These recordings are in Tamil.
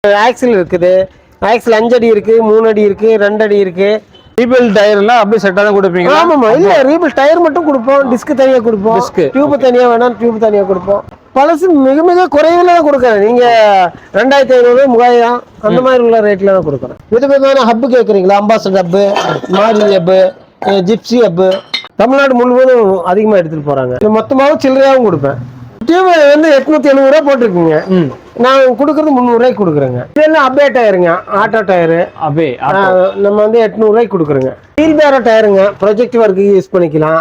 ஆக்சில் இருக்குது. ஆக்சில் 5 அடி இருக்கு, 3 அடி இருக்கு, 2 அடி இருக்கு. ரீபில் டயர்லாம் அப்படியே செட்டா தான் கொடுப்பீங்க? ஆமாமா, இல்ல ரீபில் டயர் மட்டும் கொடுப்போம், டிஸ்க் தனியா கொடுப்போம், டியூப் தனியா வேணா டியூப் தனியா கொடுப்போம். பழசு மிக மிக குறைவில தான் கொடுக்குறேன். நீங்க 2500 3000 அந்த மாதிரி உள்ள ரேட்ல தான் கொடுக்குறேன். விதவிதமான ஹப்பு கேட்குறீங்களா? அம்பாசடர் ஹப்பு, மாரி ஹப்பு, ஜிப்சி ஹப்பு, தமிழ்நாடு முழுவதும் அதிகமா எடுத்துட்டு போறாங்க. மொத்தமாவும் சில்லறையாவும் கொடுப்பேன். டியூப் வந்து 870 ரூபா போட்டிருக்குங்க. நான் கொடுக்கறது 300 ரூபாய்க்கு கொடுக்குறேங்க. இதெல்லாம் அபே டயருங்க, ஆட்டோ டயரு. அபே நம்ம வந்து 800 ரூபாய்க்கு கொடுக்குறோங்க. வீல் பேரோ டயருங்க, ப்ரொஜெக்ட் ஒர்க்கு யூஸ் பண்ணிக்கலாம்.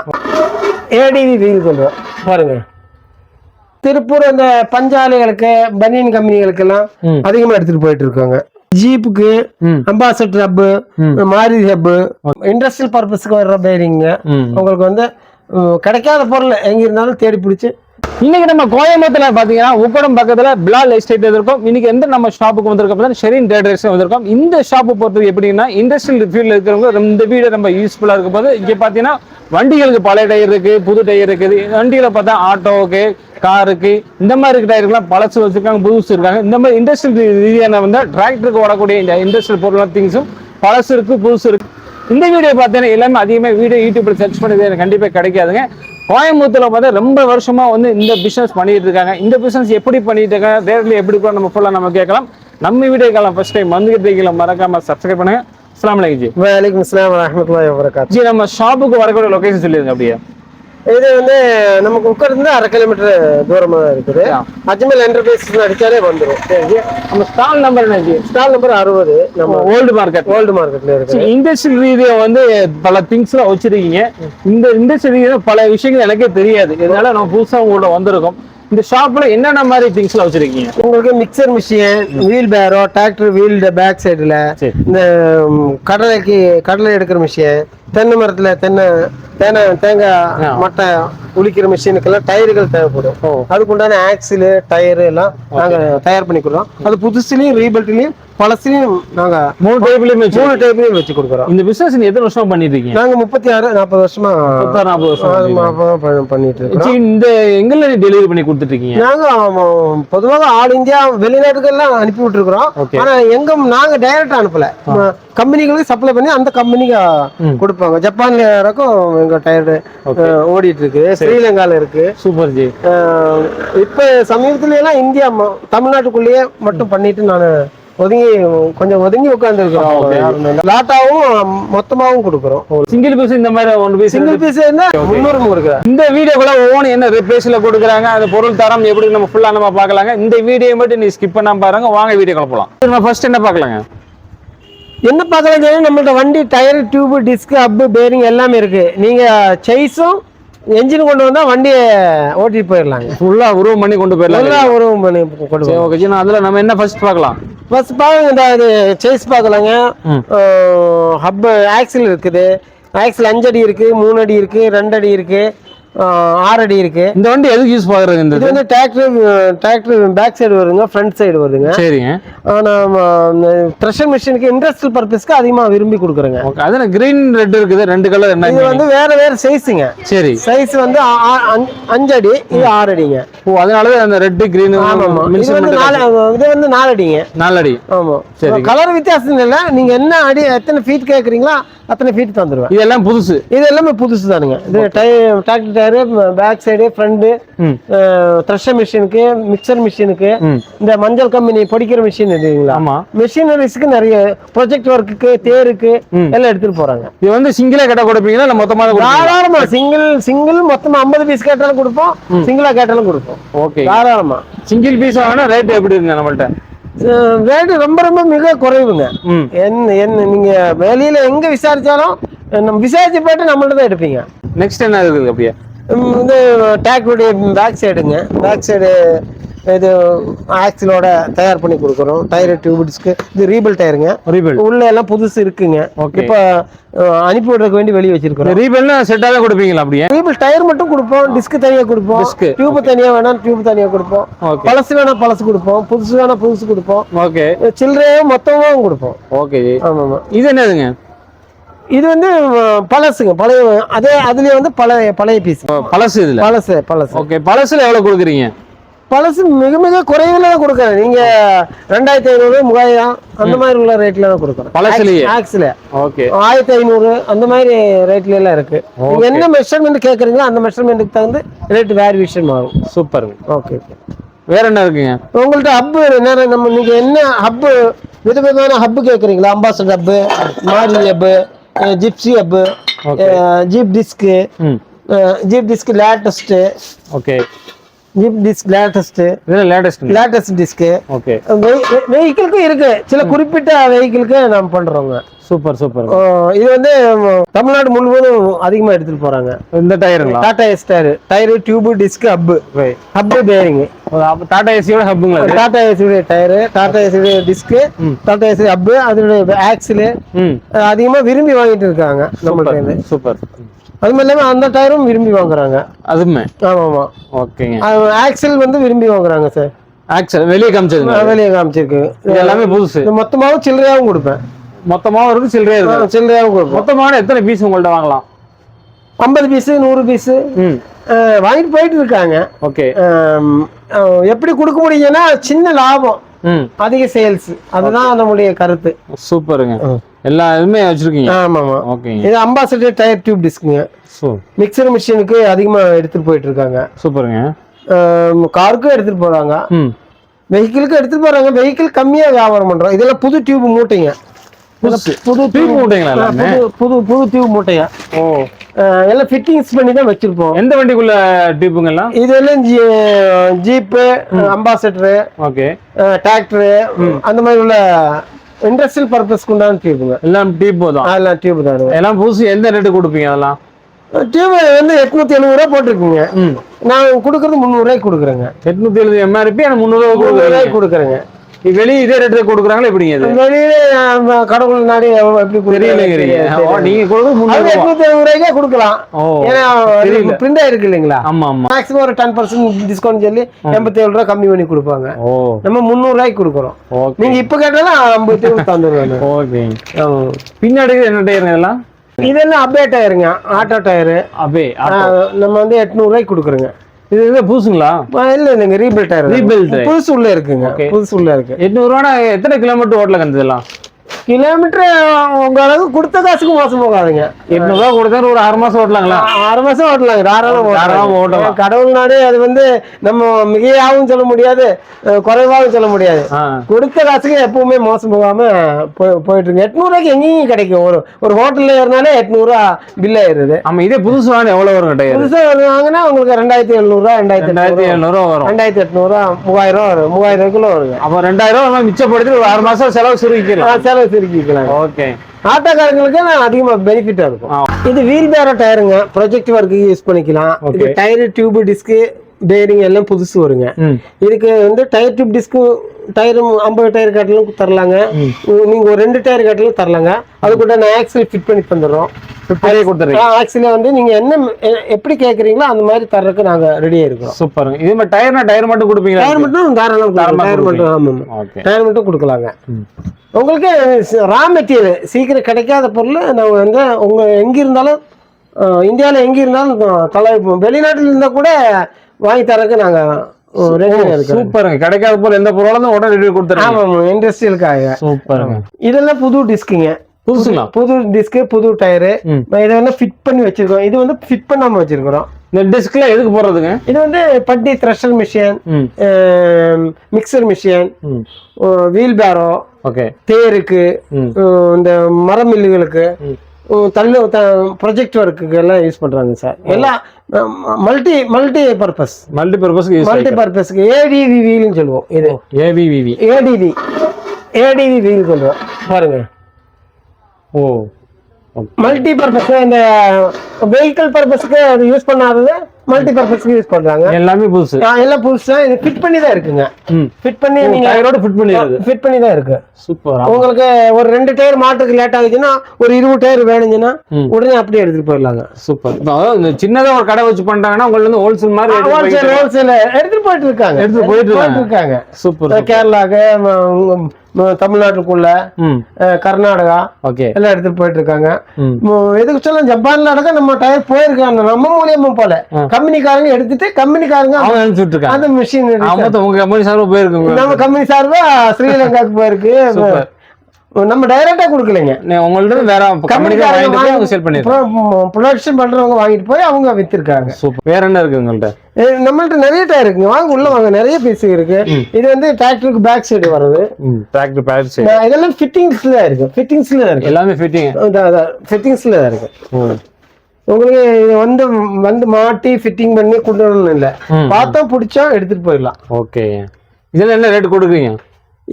ஏடிவி வீல் கொள்வோம் பாருங்க. திருப்பூர் அந்த பஞ்சாலைகளுக்கு, பனியன் கம்பெனிகளுக்கு எல்லாம் அதிகமா எடுத்துட்டு போயிட்டு இருக்காங்க. ஜீப்புக்கு Ambassador hub, Maruti hub, industrial பர்பஸ்க்கு வர்ற பேரிங்க. உங்களுக்கு வந்து கிடைக்காத பொருள் எங்க இருந்தாலும் தேடி பிடிச்சி. இன்னைக்கு நம்ம கோயம்புத்தூர்ல பாத்தீங்கன்னா உக்கடம் பக்கத்துல பிலால் எஸ்டேட் வந்திருக்கோம். இன்னைக்கு எந்த நம்ம ஷாப்புக்கு வந்திருக்கோம், ஷெரின் ட்ரேடர்ஸ் வந்திருக்கோம். இந்த ஷாப்பு பொறுத்தது எப்படின்னா, இண்டஸ்ட்ரியல் ஃபீல்ட்ல இருக்கிறவங்க இந்த வீடு நம்ம யூஸ்ஃபுல்லா இருக்கும் போது இங்க பாத்தீங்கன்னா வண்டிகளுக்கு பழைய டயர் இருக்கு, புது டயர் இருக்குது. வண்டியில பார்த்தா ஆட்டோவுக்கு, காருக்கு, இந்த மாதிரி இருக்க டயருக்குலாம் பழசு வச்சிருக்காங்க, புதுசு இருக்காங்க. இந்த மாதிரி இண்டஸ்ட்ரியல் ரீதியான வந்து டிராக்டருக்கு ஓடக்கூடிய இந்த இண்டஸ்ட்ரியல் பொருள் திங்ஸும் பழசு இருக்கு, புதுசு இருக்கு. இந்த வீடியோ பார்த்தீங்கன்னா எல்லாமே அதிகமாக வீடியோ யூடியூப்ல சர்ச் பண்ணது எனக்கு கண்டிப்பாக கிடைக்காதுங்க. கோயம்புத்தூர்ல பார்த்தா ரொம்ப வருஷமா வந்து இந்த பிசினஸ் பண்ணிட்டு இருக்காங்க. இந்த பிசினஸ் எப்படி பண்ணிட்டு இருக்காங்க, ரேட்ல எப்படி கூட நம்ம ஃபுல்லா நம்ம கேட்கலாம். நம்ம வீடியோ காலம் ஃபர்ஸ்ட் டைம் வந்துகிட்டு மறக்காம சப்ஸ்கிரைப் பண்ணுங்க. அஸ்ஸலாமு அலைக்கும் ஜி. வலைக்கும் அஸ்ஸலாம் வரஹ்மத்துல்லாஹி வபரகாத்துஹு. ஜி, நம்ம ஷாப்புக்கு வரக்கூடிய லொகேஷன் சொல்லிருங்க அப்படியே. இது வந்து நமக்கு உட்கார்ந்து 1/2 கிலோமீட்டர் தூரமா இருக்குது. அஜ்மல் என்டர்பிரைஸ் அடிச்சாலே வந்துடும். நம்ம ஸ்டால் நம்பர் என்ன ஜி? Stall number 60. நம்ம ஓல்டு மார்க்கெட்ல இருக்கு. இண்டஸ்ட்ரியல் ரீதியா வந்து பல திங்ஸ் எல்லாம் வச்சிருக்கீங்க. இந்த இண்டஸ்ட்ரியல் ரீதியா பல விஷயங்கள் எனக்கே தெரியாது. இதனால நம்ம புதுசா உங்களோட வந்திருக்கோம். இந்த ஷாப்ல என்னென்ன மாதிரி திங்ஸ் எல்லாம் வச்சிருக்கீங்க? உங்களுக்கு மிக்சர் மிஷின், வீல் பேரோ, டிராக்டர் வீல் பேக் சைடுல, இந்த கடலை எடுக்கிற மிஷின், தென்னை மரத்துல தேங்காய் மட்டை உளிக்கிற மிஷினுக்கெல்லாம் டயர்கள் தேவைப்படும். அதுக்குண்டான ஆக்சில் டயர் எல்லாம் நாங்க தயார் பண்ணி கொடுறோம். அது புதுசுலயும் ரீபில்ட்லயும் பழசுலயும் நாங்க 3 டைப்லயும் வச்சு கொடுக்குறோம். இந்த பிசினஸ் எத்தனை வருஷம் பண்ணிட்டு இருக்கீங்க? நாங்க 36-40 வருஷமா பண்ணிட்டு இருக்கோம். இந்த எங்கெல்லாம் டெலிவரி பண்ணி கொடுத்துட்டு இருக்கீங்க? நாங்க பொதுவாக ஆல் இந்தியா வெளிநாட்டுக்கெல்லாம் அனுப்பி விட்டுருக்கிறோம். ஆனா நாங்க டைரக்டா அனுப்பல, கம்பெனிகளுக்கு சப்ளை பண்ணி அந்த கம்பெனிக்கு கொடுப்பாங்க. ஜப்பான்ல இருக்கும் எங்க டயர் ஓடிட்டு இருக்கு, ஸ்ரீலங்கால இருக்கு. Super G. இப்ப சமீபத்துல எல்லாம் இந்தியா தமிழ்நாட்டுக்குள்ளேயே மட்டும் பண்ணிட்டு நான் கொஞ்சம் ஒதுங்கி உட்கார்ந்து இருக்கிறோம். லாட்டாவும் மொத்தமாவும் கொடுக்குறோம். சிங்கிள் பீஸ் இந்த மாதிரி சிங்கிள் பீஸ் 300 கொடுக்குறேன். இந்த வீடியோக்குள்ள ஒவ்வொன்று என்ன பேஸ்ல கொடுக்குறாங்க, அந்த பொருள் தரம் எப்படி நம்ம ஃபுல்லா நம்ம பார்க்கலாங்க. இந்த வீடியோ மட்டும் நீ ஸ்கிப் பண்ணாம பாருங்க. வாங்க வீடியோ போலாம். நம்ம ஃபர்ஸ்ட் என்ன பார்க்கலாங்க? என்ன பார்க்கலாம்? நம்மள்ட்ட வண்டி tyre, tube, disc, hub, bearing எல்லாமே இருக்கு. நீங்க சைஸும் என்ஜின் கொண்டு வந்தா வண்டியை ஓட்டிட்டு போயிடலாங்க. ஃபுல்லா உருவம் பண்ணி கொண்டு போயிடலாம். உருவம் பண்ணி கொண்டு போய் அதுல நம்ம என்ன ஃபர்ஸ்ட் பார்க்கலாம்? ஃபர்ஸ்ட் பாருங்க, இந்த சைஸ் பார்க்கலாங்க. ஹப்பு ஆக்சில் இருக்குது. ஆக்சில் 5 அடி இருக்கு, 3 அடி இருக்கு, 2 அடி இருக்கு, 6 அடி இருக்கு. இந்த வண்டி எதுக்கு யூஸ் பாக்குறது? இது வந்து டிராக்டர் பேக் சைடு வருதுங்க, ஃப்ரண்ட் சைடு வருதுங்க. சரிங்க. ஆனா த்ரெஷர் மிஷினுக்கு இண்டஸ்ட்ரியல் பர்பஸ்க்கு அதிகமா விரும்பி கொடுக்குறேங்க. ஓகே. அத கிரீன் ரெட் இருக்குது, 2 கலர். இது வந்து வேற சைஸ்ங்க. சரி. சைஸ் வந்து 5 அடி, இது 6 அடிங்க. ஓ, அதனால அந்த ரெட் கிரீன். ஆமாமா. இது வந்து 4 அடிங்க. 4 அடி. ஆமா. சரி. கலர் வித்தியாசம் இல்ல. நீங்க என்ன அடி எத்தனை ஃபீட் கேக்குறீங்களா அத்தனை ஃபீட் தந்துருவேன். இதெல்லாம் புதுசு. இது எல்லாமே புதுசு தானுங்க. இது tractor tyre, back side, front, thresher மிஷினுக்கு, மிக்சர் மிஷினுக்கு, இந்த மஞ்சள் கம்பெனி பொடிக்கிற மிஷின் இருக்குங்களா, மிஷினரிஸ்க்கு நிறைய ப்ரொஜெக்ட் ஒர்க்குக்கு, தேருக்கு எல்லாம் எடுத்துட்டு போறாங்க. இது வந்து சிங்கிளா கேட்டா கொடுப்பீங்களா இல்ல மொத்தமா? தாராளமா சிங்கிள் மொத்தமா 50 பீஸ் கேட்டாலும் கொடுப்போம், சிங்கிளா கேட்டாலும் கொடுப்போம். ஓகே. தாராளமா. சிங்கிள் பீஸ் வாங்கினா ரேட் எப்படி இருக்குங்க நம்மள்ட்ட? ரேட்டு ரொம்ப மிக குறைவுங்க. என்ன நீங்க வெளியில எங்க விசாரிச்சாலும் நம்ம விசாரிச்சு போயிட்டு நம்மள்ட்ட தான் எடுப்பீங்க. நெக்ஸ்ட் என்ன இருக்குது அப்படியே? இது டிராக்டருடைய பேக் சைடுங்க. பேக் சைடு இது ஆக்சிலோட தயார் பண்ணி கொடுக்குறோம். Tyre, tube, disc. இது ரீபில் டயருங்க. உள்ள எல்லாம் புதுசு இருக்குங்க. இப்ப அனுப்பி விடுறதுக்கு வேண்டி வெளியே வச்சிருக்கோம். ரீபில்னா செட்டா தான் கொடுப்பீங்களா? அப்படியே ரீபில் டயர் மட்டும் கொடுப்போம், டிஸ்க் தனியா கொடுப்போம், டியூப் தனியா வேணா டியூப் தனியா கொடுப்போம், பழசு வேணா பழசு கொடுப்போம், புதுசு வேணா புதுசு கொடுப்போம். ஓகே. சில்லறையும் மொத்தமாவும் கொடுப்போம். ஓகே. ஆமாமா. இது என்னதுங்க? இது வந்து பழசுங்க. அதுலயே வந்து பழைய பீஸ். பழசு. இதுல பழசு. ஓகே. பழசுல எவ்வளவு கொடுக்குறீங்க? பழசு மிக மிக குறைவில் தான் கொடுக்குறேன். நீங்க 2500 3000 அந்த மாதிரி உள்ள ரேட்ல தான் கொடுக்குறேன். பழசுலயே ஆக்ஸ்ல ஓகே 1500 அந்த மாதிரி ரேட்ல எல்லாம் இருக்கு. நீங்க என்ன மெஷர்மெண்ட் கேக்குறீங்களோ அந்த மெஷர்மெண்ட்டுக்கு தகுந்து ரேட் வேரியேஷன் ஆகும். சூப்பர். ஓகே வேற என்ன இருக்குங்க உங்கள்ட்ட ஹப்பு நம்ம நீங்க என்ன ஹப்பு விதவிதமான ஹப்பு கேக்குறீங்களா? அம்பாசடர் ஹப்பு, மாரி hub, Gypsy hub, jeep disc, jeep disc latest. Okay jeep disc latest, latest disc. Okay வெஹிக்கிளுக்கும் இருக்கு, சில குறிப்பிட்ட வெஹிக்கிளுக்கு நாம் பண்றோங்க. Super super. இது வந்து தமிழ்நாடு முழுவதும் அதிகமா எடுத்துட்டு போறாங்க. இந்த டயருங்களா? Tata Ace tyre, tube, disc, hub bearing. Tata ஏசியோட ஹப்புங்களா? டாடா ஏசியோட டயரு, டாடா ஏசியோட டிஸ்க், டாடா ஏசி ஹப்பு, அதனுடைய ஆக்சில் அதிகமா விரும்பி வாங்கிட்டு இருக்காங்க நம்மள்ட்ட. சூப்பர். அது மாதிரி இல்லாம அந்த டயரும் விரும்பி வாங்குறாங்க. அதுமே ஆமா ஓகேங்க. ஆக்சில் வந்து விரும்பி வாங்குறாங்க சார். ஆக்சல் வெளியே காமிச்சதுங்க? வெளியே காமிச்சிருக்கு. எல்லாமே புதுசு. மொத்தமாவும் சில்லறையாவும் கொடுப்பேன். மொத்தமாவும் இருக்கு, சில்லறையா இருக்கு. சில்லறையாவும் கொடுப்போம். மொத்தமான எத்தனை பீஸ் உங்கள்ட்ட வாங்கலாம்? 50 பீஸ் 100 பீஸ் வாங்கிட்டு போயிட்டு இருக்காங்க. ஓகே. எப்படி கொடுக்க முடியும்னா சின்ன லாபம், அதிக சேல்ஸ், அதுதான் நம்முடைய கருத்து. சூப்பருங்க. எல்லா இதுமே வச்சிருக்கீங்க? ஆமா ஆமா. ஓகே. இது அம்பாசடர் டயர் டியூப் டிஸ்க்குங்க. மிக்சர் மிஷினுக்கு அதிகமா எடுத்துட்டு போயிட்டு இருக்காங்க. சூப்பருங்க. காருக்கும் எடுத்துட்டு போறாங்க, வெஹிக்கிளுக்கு எடுத்துட்டு போறாங்க. வெஹிக்கிள் கம்மியா வியாபாரம் பண்றோம். இதெல்லாம் புது டியூப் மூட்டைங்க. புது டியூப் மூட்டைங்களா? புது புது டியூப் மூட்டைங்க. ஓ, எல்லாம் ஃபிட்டிங்ஸ் பண்ணி தான் வச்சிருப்போம். எந்த வண்டிக்குள்ள டியூப்புங்கெல்லாம்? இதெல்லாம் ஜீப்பு, அம்பாசடர், ஓகே, டிராக்டர், அந்த மாதிரி உள்ள இண்டஸ்ட்ரியல் பர்பஸ்க்கு உண்டான டியூப்புங்க. எல்லாம் டியூப் தான்? அதெல்லாம் டியூப் தான். எல்லாம் புதுசு. எந்த ரேட்டு கொடுப்பீங்க அதெல்லாம்? டியூப் வந்து 870 ரூபா போட்டிருக்கீங்க. நான் கொடுக்கறது 300 ரூபாய்க்கு கொடுக்குறேங்க. 870 எம்ஆர்பி, ஆனால் 300 ரூபாய்க்கு கொடுக்குறேங்க. வெளியே இதே ரேட்டு கொடுக்குறாங்களா எப்படிங்க? வெளியில கடவுள் நாடு எப்படி தெரியலங்கிறீங்க நீங்க கொடுக்குறது 870 ரூபாய்க்கே கொடுக்கலாம். ஏன்னா பிரிண்ட் ஆயிருக்கு இல்லைங்களா? ஆமா ஆமா. மேக்ஸிமம் ஒரு 10% டிஸ்கவுண்ட் சொல்லி 87 ரூபாய் கம்மி பண்ணி கொடுப்பாங்க. நம்ம 300 ரூபாய்க்கு கொடுக்குறோம். நீங்க இப்ப கேட்டாலும் 50 தந்துருவாங்க. ஓகே. பின்னாடி என்ன டயர் இதெல்லாம்? இதெல்லாம் அபே டயருங்க, ஆட்டோ டயரு. அபே நம்ம வந்து 800 ரூபாய்க்கு கொடுக்குறோங்க. இது புதுசுங்களா? இல்ல இல்லைங்க, ரீபில்ட் டயர். ரீபில்ட் புதுசு உள்ள இருக்குங்க. புதுசு உள்ள இருக்கு. 800 ரூபா எத்தனை கிலோமீட்டர் ஓட்டல கந்ததெல்லாம்? கிலோமீட்டர் உங்க அளவுக்கு கொடுத்த காசுக்கு மோசம் போகாதுங்க. 800 ரூபா கொடுத்தா ஒரு 6 மாசம் ஓட்டலாங்களா? 6 மாசம் ஓட்டலாங்க, தாராளமா ஓட்டலாம். கடவுள் நாடு அது வந்து நம்ம மிகையாவும் சொல்ல முடியாது, குறைவாகவும் சொல்ல முடியாது. கொடுத்த காசுக்கு எப்பவுமே மோசம் போகாம போயிட்டு இருக்கு. 800 ரூபாய்க்கு எங்கேயும் கிடைக்கும். ஒரு ஹோட்டல்ல ஏறினாலே 800 ரூபா பில் ஆயிருது. ஆமா. இதே புதுசு வாங்க எவ்வளவு வரும்? புதுசா வாங்கினா உங்களுக்கு 2700 ரூபா, 2700 ரூபா வரும். 2800 ரூபா, 3000 ரூபா வரும். 3000 ரூபாய்க்குள்ள வருங்க. அப்ப 2000 ரூபாய் மிச்சப்படுத்தி ஒரு 6 மாசம் செலவு சுருக்கிக்கலாம். செலவு சுருக்கிக்கலாம். ஓகே. ஆட்டோக்காரங்களுக்கு அதிகமா பெனிஃபிட்டா இருக்கும். இது வீல் பேரோ டயருங்க, ப்ரொஜெக்ட் ஒர்க்கு யூஸ் பண்ணிக்கலாம். இது டயர், டியூப், டிஸ்க், பேரிங் எல்லாம் புதுசு வருங்க. இதுக்கு வந்து tyre, tube, disc, tyre 50 tyre காட்டிலும் தரலாங்க. நீங்க ஒரு 2 டயர் காட்டிலும் தரலாங்க. அது கூட நான் ஆக்சில் ஃபிட் பண்ணி தந்துடுறோம். ஆக்சில வந்து நீங்க என்ன எப்படி கேக்குறீங்களோ அந்த மாதிரி தர்றதுக்கு நாங்க ரெடியா இருக்கோம். சூப்பர். இது மாதிரி டயர் மட்டும் கொடுப்பீங்க? டயர் மட்டும் தாராளம். டயர் மட்டும், ஆமா, டயர் மட்டும் கொடுக்கலாங்க. உங்களுக்கு ரா மெட்டீரியல் சீக்கிரம் கிடைக்காத பொருள் நாங்கள் வந்து எங்க இருந்தாலும், இந்தியாவில் எங்க இருந்தாலும் தலைப்போம். வெளிநாட்டில் இருந்தா கூட வாங்கி தரக்கு நாங்க ரெடியா இருக்கோம். சூப்பருங்க. கிடைக்காத பொருள் எந்த பொருளும் உடனே ரெடி கொடுத்துறோம். ஆமா, இண்டஸ்ட்ரியலுக்காக. சூப்பருங்க. இதெல்லாம் புது டிஸ்க்குங்க. புதுசுங்களா? புது டிஸ்க், புது டயரு. இதை வந்து ஃபிட் பண்ணி வச்சிருக்கோம். இது வந்து ஃபிட் பண்ணாம வச்சிருக்கிறோம். இந்த டிஸ்க்ல எதுக்கு போடுறதுங்க? இது வந்து பட்டி thresher machine, mixer machine, wheel barrow, தேருக்கு, இந்த மரமில்லுகளுக்கு, ப்ரொஜெக்ட் ஒர்க்குக்கு எல்லாம் யூஸ் பண்றாங்க சார். எல்லாம் மல்டி பர்பஸ்க்கு ஏடிவி வீல்னு சொல்லுவோம். இது ஏடிவி வீல் சொல்லுவோம் பாருங்க. ஓ, மல்டி பர்பஸ். இந்த வெஹிக்கிள் பர்பஸ்க்கு அது யூஸ் பண்ணாதது மல்டி பர்பஸ்க்கு யூஸ் பண்றாங்க. எல்லாமே புதுசு. எல்லாம் புதுசா. இது ஃபிட் பண்ணி தான் இருக்குங்க. ஃபிட் பண்ணி நீங்க டயரோட ஃபிட் பண்ணி தான் இருக்கு. சூப்பர். உங்களுக்கு ஒரு 2 டயர் மாட்டுக்கு லேட் ஆகுதுன்னா ஒரு 20 டயர் வேணும்னா உடனே அப்படியே எடுத்துட்டு போயிடலாங்க. சூப்பர். இந்த சின்னதா ஒரு கடை வச்சு பண்றாங்கன்னா உங்களுக்கு வந்து ஹோல்சேல் மாதிரி ஹோல்சேல் எடுத்துட்டு போயிட்டு இருக்காங்க. சூப்பர். கேரளாக்கு, தமிழ்நாட்டுக்குள்ள கர்நாடகா ஓகே எல்லாம் எடுத்துட்டு போயிட்டு இருக்காங்க. எதுக்கு சொல்ல ஜப்பான்ல அடக்க நம்ம டயர் போயிருக்காங்க நம்ம மூலியமா போல கம்பெனிக்காரங்க எடுத்துட்டு கம்பெனிக்காரங்க அந்த மிஷின் உங்க கம்பெனி சார்பா போயிருக்குங்க. நம்ம கம்பெனி சார்பா ஸ்ரீலங்காவுக்கு போயிருக்கு. நம்ம டைரக்டா கொடுக்கலைங்க, உங்கள்ட்ட வேற கம்பெனிக்காரங்க சேல் பண்ணிருக்காங்க, ப்ரொடக்ஷன் பண்றவங்க வாங்கிட்டு போய் அவங்க வித்திருக்காங்க. சூப்பர். வேற என்ன இருக்கு உங்கள்ட்ட? நம்மள்ட்ட நிறைய டயர் இருக்குங்க, வாங்க உள்ள வாங்க, நிறைய பீஸ் இருக்கு. இது வந்து டிராக்டருக்கு பேக் சைடு வருது. டிராக்டர் பேக் சைடு இதெல்லாம் ஃபிட்டிங்ஸ்ல தான் இருக்கு. ஃபிட்டிங்ஸ்ல தான் இருக்கு, எல்லாமே ஃபிட்டிங் ஃபிட்டிங்ஸ்ல தான் இருக்கு. உங்களுக்கு இது வந்து மாட்டி ஃபிட்டிங் பண்ணி கொண்டு வரணும் இல்ல, பார்த்தா பிடிச்சா எடுத்துட்டு போயிடலாம். ஓகே. இதெல்லாம் என்ன ரேட் கொடுக்குறீங்க?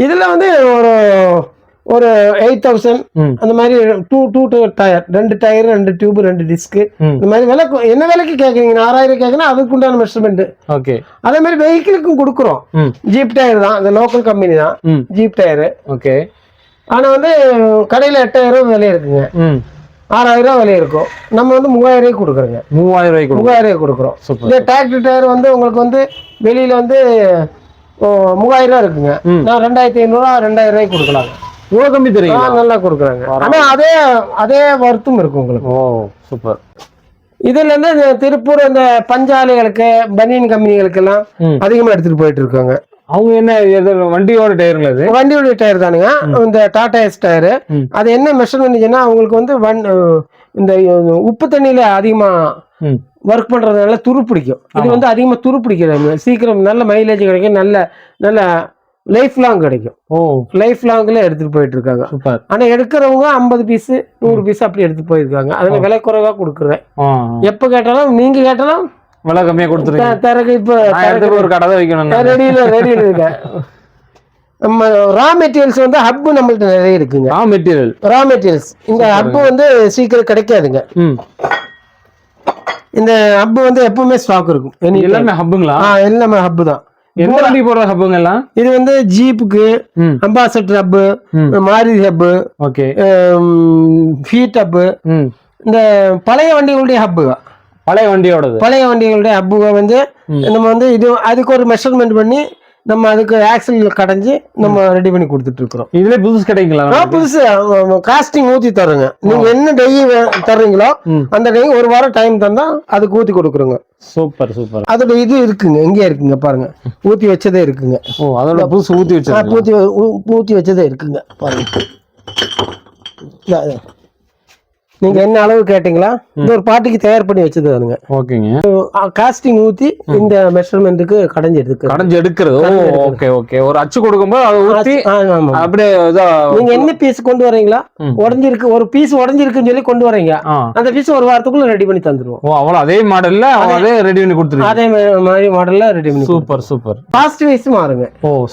இதுல வந்து ஒரு 8000 அந்த மாதிரி two tyre, 2 tyre 2 tube 2 disc இந்த மாதிரி விலை. என்ன விலைக்கு கேக்குறீங்க? 6000 கேக்குறீங்கன்னா அதுக்கு உண்டான மெஷர்மெண்ட். ஓகே. அதே மாதிரி வெஹிக்கிளுக்கும் கொடுக்குறோம். ஜீப் டயர் தான், இந்த லோக்கல் கம்பெனி தான் ஜீப் டயர். ஓகே. ஆனா வந்து கடையில 8000 விலை இருக்குங்க, 6000 விலை இருக்கும். நம்ம வந்து 3000 கொடுக்குறோங்க. 3000 கொடுக்குறோம். இந்த டிராக்டர் டயர் வந்து உங்களுக்கு வந்து வெளியில வந்து 3000 இருக்குங்க, நான் 2500 2000 கொடுக்கலாம். இவ்வளவு கம்மி தெரியும், நல்லா கொடுக்குறாங்க. ஆனா அதே வருத்தம் இருக்கும் உங்களுக்கு. ஓ சூப்பர். இதுல இருந்து திருப்பூர் இந்த பஞ்சாலைகளுக்கு பனியன் கம்பெனிகளுக்கு எல்லாம் அதிகமா எடுத்துட்டு போயிட்டு இருக்காங்க. அவங்க என்ன வண்டியோட டயருங்களா? இது வண்டியோட டயர் தானுங்க, இந்த டாடா எஸ் டயர். அது என்ன மெஷர்மெண்ட்னா அவங்களுக்கு வந்து இந்த உப்பு தண்ணியில அதிகமா ஒர்க் பண்றதுனால துரு பிடிக்கும். இது வந்து அதிகமா துரு பிடிக்கிறாங்க, சீக்கிரம் நல்ல மைலேஜ் கிடைக்கும், நல்ல லைஃப் லாங் கிடைக்கும். லைஃப் லாங்ல எடுத்துட்டு போயிட்டு இருக்காங்க. ஆனா எடுக்கிறவங்க 50 பீஸ் 100 பீஸ் அப்படி எடுத்துட்டு போயிருக்காங்க. அதுல விலை குறைவா கொடுக்குறேன். எப்ப கேட்டாலும் நீங்க கேட்டாலும் விலை கம்மியா கொடுத்துருங்க. தரகு இப்ப ஒரு கடை தான் வைக்கணும், ரெடியில இருக்க. நம்ம ரா மெட்டீரியல்ஸ் வந்து ஹப் நம்மள்ட்ட நிறைய இருக்குங்க. ரா மெட்டீரியல்ஸ் இந்த ஹப் வந்து சீக்கிரம் கிடைக்காதுங்க. இந்த ஹப் வந்து எப்பவுமே ஸ்டாக் இருக்கும். எல்லாமே ஹப்புங்களா? எல்லாமே ஹப் தான். எந்த வண்டி போடுற ஹப்புங்க எல்லாம்? இது வந்து ஜீப்புக்கு Ambassador hub, Maruti hub, okay, Fiat hub, இந்த பழைய வண்டிகளுடைய ஹப். பழைய வண்டிகளுடைய ஹப் வந்து நம்ம வந்து இது அதுக்கு ஒரு மெஷர்மெண்ட் பண்ணி நம்ம அதுக்கு ஆக்சல் கடைஞ்சி நம்ம ரெடி பண்ணி கொடுத்துட்டு இருக்கிறோம். இதுல புதுசு கிடைக்குங்களா? புதுசு காஸ்டிங் ஊத்தி தருங்க. நீங்க என்ன டெய் தர்றீங்களோ அந்த டெய் ஒரு வாரம் டைம் தந்தா அதுக்கு ஊத்தி கொடுக்குறோங்க. சூப்பர். அதோட இது இருக்குங்க, எங்கே இருக்குங்க பாருங்க, ஊத்தி வச்சதே இருக்குங்க. அதோட புதுசு ஊத்தி வச்சதே இருக்குங்க பாருங்க. நீங்க என்ன அளவு கேட்டீங்களா? இந்த ஒரு பாட்டிக்கு தயார் பண்ணி வச்சது தானுங்க. ஓகேங்க. காஸ்டிங் ஊத்தி இந்த மெஷர்மெண்ட்டுக்கு கடைஞ்சு எடுக்கிறது. ஓகே. ஒரு அச்சு கொடுக்கும்போது அதை ஊத்தி அப்படியே நீங்க என்ன பீஸ் கொண்டு வரீங்களா, உடஞ்சிருக்கு ஒரு பீஸ் உடஞ்சிருக்குன்னு சொல்லி கொண்டு வரீங்க, அந்த பீஸ் ஒரு வாரத்துக்குள்ள ரெடி பண்ணி தந்துருவோம். அவ்வளவு அதே மாடல்ல அதே ரெடி பண்ணி கொடுத்துருவோம். அதே மாதிரி மாடல்ல ரெடி பண்ணி. சூப்பர். காஸ்ட் வைஸ் மாறுங்க.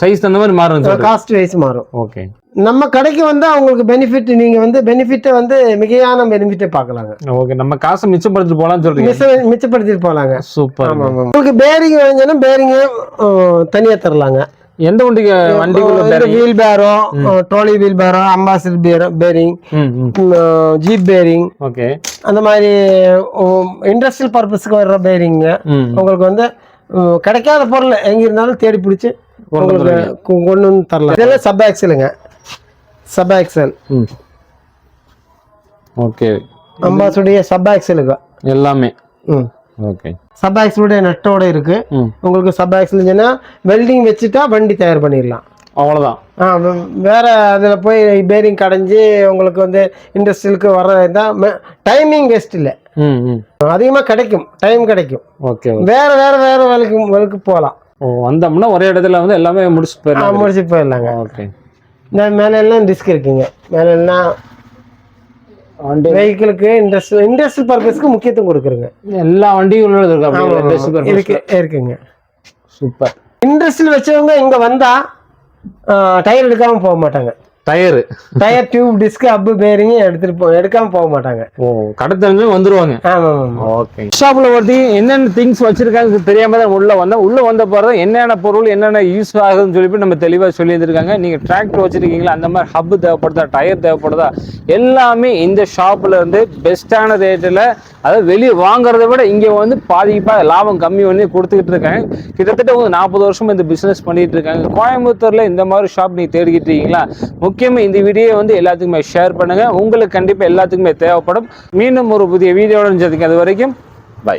சைஸ் அந்த மாதிரி மாறுங்க. காஸ்ட் வைஸ் மாறும். ஓகே. நம்ம கடைக்கு வந்து அவங்களுக்கு பெனிஃபிட், நீங்க வந்து பெனிஃபிட்டை வந்து மிகையான பெனிஃபிட்டை பார்க்கலாங்க. ஓகே. நம்ம காசை மிச்சப்படுத்திட்டு போலாம்னு சொல்றீங்க. மிச்சப்படுத்திட்டு போலாங்க. சூப்பர். உங்களுக்கு பேரிங் வாங்கினா பேரிங் தனியா தரலாங்க. எந்த வண்டிக்குள்ள wheel barrow, trolley wheel barrow, Ambassador bearing, jeep bearing, okay, அந்த மாதிரி இண்டஸ்ட்ரியல் பர்பஸ்க்கு வர்ற பேரிங் உங்களுக்கு வந்து கிடைக்காத பொருள் எங்க இருந்தாலும் தேடி பிடிச்சி உங்களுக்கு கொண்டு வந்து தரலாம். இதெல்லாம் சப் ஆக்சலுங்க, சப் ஆக்சல். ஓகே. அம்பாசுடைய சப் ஆக்சலுக்கு எல்லாமே. ஓகே. சப் ஆக்சலுடைய நட்டோட இருக்கு. உங்களுக்கு சப் ஆக்சல்னா வெல்டிங் வச்சுட்டா வண்டி தயார் பண்ணிடலாம், அவ்வளவுதான். வேற அதுல போய் பேரிங் கடைஞ்சி உங்களுக்கு வந்து இண்டஸ்ட்ரியலுக்கு வர்றதா டைமிங் வேஸ்ட் இல்லை, அதிகமா கிடைக்கும், டைம் கிடைக்கும். ஓகே. வேற வேலைக்கு போகலாம். வந்தோம்னா ஒரே இடத்துல வந்து எல்லாமே முடிச்சு போயிடலாங்க. ஓகே. இந்த மேல எல்லாம் டிஸ்க் இருக்குங்க, மேல எல்லாம் வெஹிக்கிளுக்கு இண்டஸ்ட்ரியல் பர்பஸ்க்கு முக்கியத்துவம் கொடுக்குறங்க. எல்லா வண்டியும் இருக்குங்க. சூப்பர். இண்டஸ்ட்ரியல் வச்சவங்க இங்க வந்தா டயர் எடுக்காம போக மாட்டாங்க. டயர் டியூப் டிஸ்க் அப்பு பேரிங் எடுக்காம போக மாட்டாங்க. ஓ, கடை தெரிஞ்சு வந்துருவாங்க. ஆமா ஆமா. ஓகே. ஷாப்ல ஒருத்தி என்னென்ன திங்ஸ் வச்சிருக்காங்க தெரியாம தான் உள்ள வந்த போறது என்னென்ன பொருள் என்னென்ன யூஸ் ஆகுதுன்னு சொல்லி நம்ம தெளிவா சொல்லி இருக்காங்க. நீங்க டிராக்டர் வச்சிருக்கீங்களா, அந்த மாதிரி ஹப் தேவைப்படுதா, டயர் தேவைப்படுதா, எல்லாமே இந்த ஷாப்ல இருந்து பெஸ்டான ரேட்ல, அதாவது வெளியே வாங்குறத விட இங்க வந்து பாதிப்பா லாபம் கம்மி பண்ணி கொடுத்துக்கிட்டு இருக்காங்க. கிட்டத்தட்ட 40 வருஷம் இந்த பிசினஸ் பண்ணிட்டு இருக்காங்க. கோயம்புத்தூர்ல இந்த மாதிரி ஷாப் நீங்க தேடிக்கிட்டு இருக்கீங்களா, முக்கியமா இந்த வீடியோ வந்து எல்லாத்துக்குமே ஷேர் பண்ணுங்க. உங்களுக்கு கண்டிப்பா எல்லாத்துக்குமே தேவைப்படும். மீண்டும் ஒரு புதிய வீடியோட சந்திக்கும். அது வரைக்கும் பை.